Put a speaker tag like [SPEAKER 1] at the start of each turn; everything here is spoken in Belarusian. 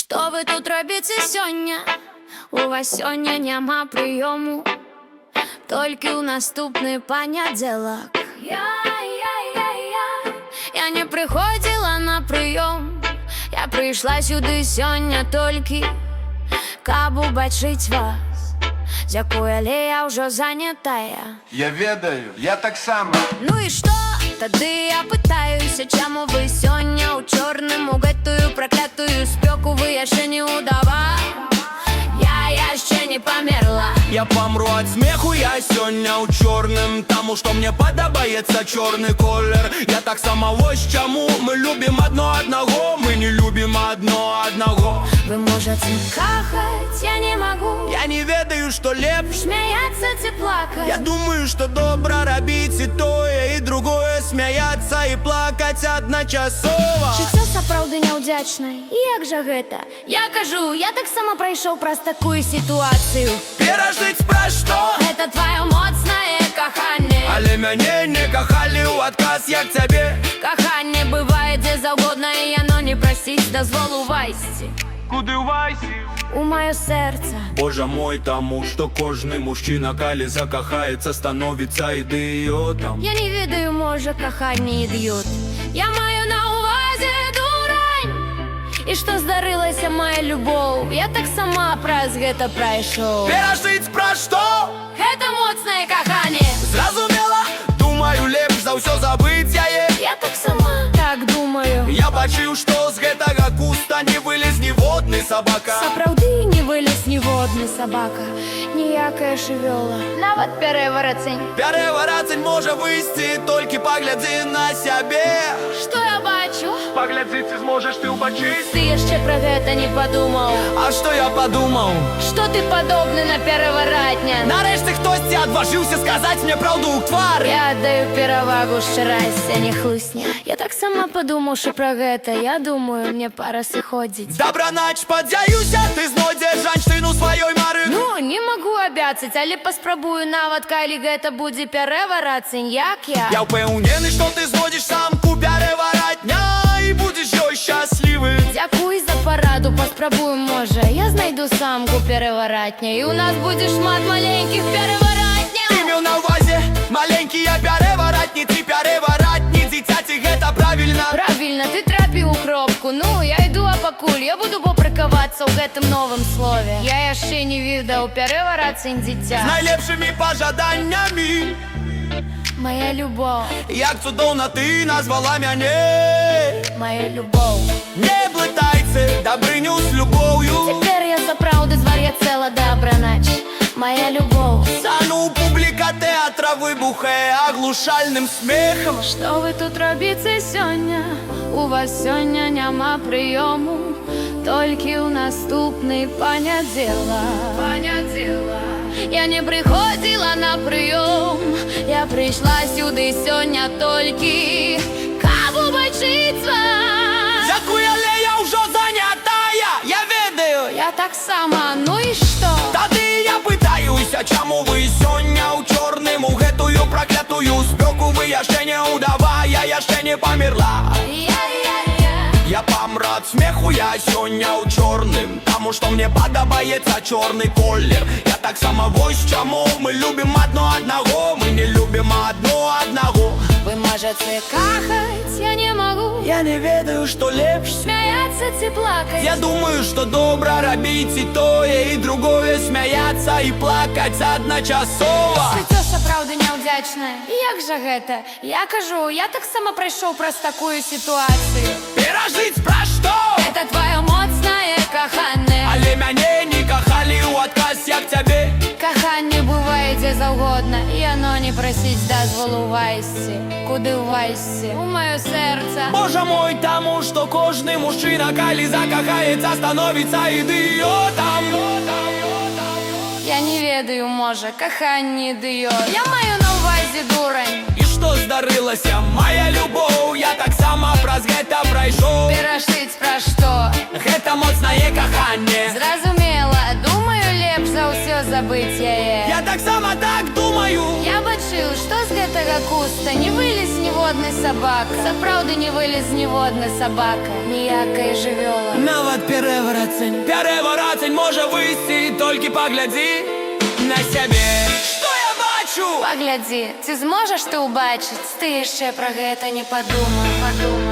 [SPEAKER 1] Што вы тут робіце сёння? У вас сёння няма прыёму, толькі ў наступны панядзелак. Я не прыходзіла на прыём, я прыйшла сюды сёння толькі, каб убачыць вас. Дзякуй, але я ўжо занятая.
[SPEAKER 2] Я ведаю, я таксама.
[SPEAKER 1] Ну і што? Тады я пытаюся, чаму вы сёння ў чорным у гэтую праклятую спёку вы яшчэ не ўдава. Я яшчэ не памерла.
[SPEAKER 3] Я помру от смеху, я сёння ў чорным, таму што мне падабаецца чорны колер. Я таксама вось чаму мы любім адно аднаго, мы не любім адно аднаго.
[SPEAKER 1] Вы можаце кахаць, я не магу.
[SPEAKER 3] Я не ведаю, што лепш,
[SPEAKER 1] Смяяцца ці плакаць.
[SPEAKER 3] я думаю, што добра рабіць і тое, і другое, смяяцца і плакаць адначасова.
[SPEAKER 1] Жыццё сапраўды няўдзячнае. І як жа гэта? Я кажу, я таксама прайшоў праз такую сітуацыю.
[SPEAKER 3] Перажыць пра што?
[SPEAKER 1] Гэта тваё моцнае каханне.
[SPEAKER 3] Але мяне не кахалі ў адказ, як цябе.
[SPEAKER 1] Каханне бывае дзе заўгодна, і яно не прасіць дазволу увайсці
[SPEAKER 3] Куды ўвайсі?
[SPEAKER 1] у маё сэрца.
[SPEAKER 3] Божа мой, таму што кожны мужчына, калі закахаецца, становіцца ідыётам.
[SPEAKER 1] Я не ведаю, можа, каханне ідыёт. Я маю на увазе дурань. І што здарылася, моя любоў? Я так сама праз гэта прайшоў.
[SPEAKER 3] Перажыць пра што?
[SPEAKER 1] Гэта моцнае каханне.
[SPEAKER 3] Зразумела, думаю, лепш за ўсё забыць яе.
[SPEAKER 1] Я так сама так думаю.
[SPEAKER 3] Я бачыў, што з гэтага куста не вылез ніводны сабака.
[SPEAKER 1] Сапраўды не вылез ніводны сабака, ніякая жывёла, нават пярэварацень.
[SPEAKER 3] Пярэварацень можа выйсці, толькі паглядзі на сябе.
[SPEAKER 1] Што я бачу?
[SPEAKER 3] Паглядзі, ці зможаш ты ўбачыць.
[SPEAKER 1] Ты яшчэ пра гэта не падумаў.
[SPEAKER 3] А што я падумаў?
[SPEAKER 1] Што ты падобны на пярэваратня?
[SPEAKER 3] Нарэшце хтосьці адважыўся сказаць мне праўду ў твар.
[SPEAKER 1] Я аддаю перавагу шчырасці, а не хлусня. Я так сама падумаўшы пра гэта, я думаю, мне пара сыходзіць.
[SPEAKER 3] Дабранач, спадзяюся, ты знойдзеш жанчыну сваёй мары.
[SPEAKER 1] Ну, не магу абяцаць, але паспрабую нават, калі гэта будзе пярэварацень, як я.
[SPEAKER 3] Я ўпэўнены, што ты знойдзеш самку пярэваратня і будзеш ёй шчаслівы.
[SPEAKER 1] Дзякуй за параду, паспрабую, можа, я знайду самку пярэваратня, і ў нас будзе шмат маленькіх пярэваратняў.
[SPEAKER 3] Ты меў на ўвазе маленькія пярэваратні, ты пярэваратні, дзіцяці, гэта правільна.
[SPEAKER 1] Правільна, ты трапіў у кропку. Ну, я іду, а пакуль я буду папракавацца ў гэтым новым слове. Я яшчэ не відаў пярэварацень дзіця.
[SPEAKER 3] З найлепшымі пажаданнямі.
[SPEAKER 1] Моя любоў,
[SPEAKER 3] Як цудоўна ты назвала мяне.
[SPEAKER 1] моя любоў.
[SPEAKER 3] Не блытайце дабрыню з любоўю.
[SPEAKER 1] Цяпер я сапраўды звар'яцэла дабранач. Моя любоў.
[SPEAKER 3] Сану публіка тэатра выбухае аглушальным смехам.
[SPEAKER 1] Што вы тут робіце сёння? У вас сёння няма прыёму, толькі ў наступны панядзелак. Я не прыходзіла на прыём, я прыйшла сюды сёння толькі, каб убачыць вас.
[SPEAKER 3] Дзякуй, але я ўжо занятая. Я ведаю.
[SPEAKER 1] Я таксама, ну і што?
[SPEAKER 3] Тады я пытаюся, чаму вы сёння ў чорным у гэтую праклятую спёку вы яшчэ не ўдава, я яшчэ не памерла. Я помру от смеху, я сёння ў чорным, таму што мне падабаецца чорны колер. Я таксама вось чаму мы любім адно аднаго, мы не любім адно аднаго.
[SPEAKER 1] Вы можаце кахаць, я не магу.
[SPEAKER 3] Я не ведаю, што лепш.
[SPEAKER 1] Смяяцца ці плакаць.
[SPEAKER 3] Я думаю, што добра рабіць і тое, і другое, смяяцца і плакаць адначасова.
[SPEAKER 1] Жыццё сапраўды няўдзячнае. І як жа гэта? Я кажу, я таксама прайшоў праз такую сітуацыю.
[SPEAKER 3] Перажыць пра што?
[SPEAKER 1] Это тваё моцнае каханне.
[SPEAKER 3] Але мяне не кахалі ў адказ, як цябе.
[SPEAKER 1] Каханне бывае дзе заўгодна, і яно не прасіць дазволу увайсці. Куды увайсці? У маё сэрца.
[SPEAKER 3] Божа мой, таму што кожны мужчына, калі закахаецца, становіцца ідыётам.
[SPEAKER 1] Я не ведаю, можа, каханне ідыёт. Я маю на ўвазе дурань.
[SPEAKER 3] І што здарылася, моя любоў? Я таксама праз гэта прайшоў.
[SPEAKER 1] Перашыць пра што?
[SPEAKER 3] Гэта моцнае каханне.
[SPEAKER 1] Зразумела, думаю, лепш за ўсё забыць яе.
[SPEAKER 3] Я таксама так думаю.
[SPEAKER 1] Я бачыў, што з гэтага куста не вылез ніводны сабака. Сапраўды не вылез ніводны сабака, ніякая жывёла.
[SPEAKER 3] Нават перэварац переворотень може висці, тільки погляди на себе. Що я бачу?
[SPEAKER 1] Паглядзі, ці зможеш ти убачить? Ти ще про гэта не подумав.